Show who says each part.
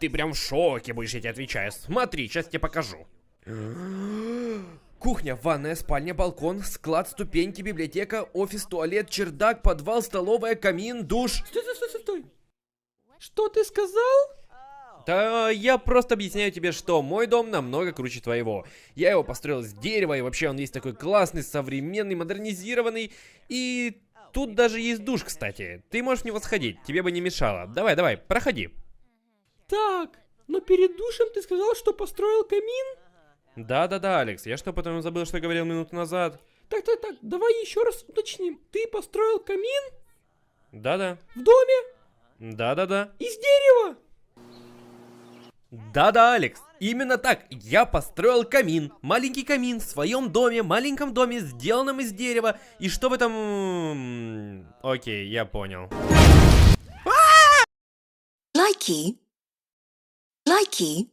Speaker 1: Ты прям в шоке будешь, я тебе отвечаю. Смотри, сейчас тебе покажу. Кухня, ванная, спальня, балкон, склад, ступеньки, библиотека, офис, туалет, чердак, подвал, столовая, камин, душ.
Speaker 2: Стой. Что ты сказал?
Speaker 1: Да я просто объясняю тебе, что мой дом намного круче твоего. Я его построил из дерева, и вообще он весь такой классный, современный, модернизированный. И тут даже есть душ, кстати. Ты можешь в него сходить, тебе бы не мешало. Давай, проходи.
Speaker 2: Так, но перед душем ты сказал, что построил камин?
Speaker 1: Да, Алекс, я что, потом забыл, что говорил минуту назад?
Speaker 2: Так, давай еще раз уточним. Ты построил камин
Speaker 1: Да.
Speaker 2: в доме
Speaker 1: Да.
Speaker 2: из дерева?
Speaker 1: Да, Алекс, именно так. Я построил камин. Маленький камин в своем доме, маленьком доме, сделанном из дерева. И что в этом... Окей, я понял.
Speaker 3: Likey.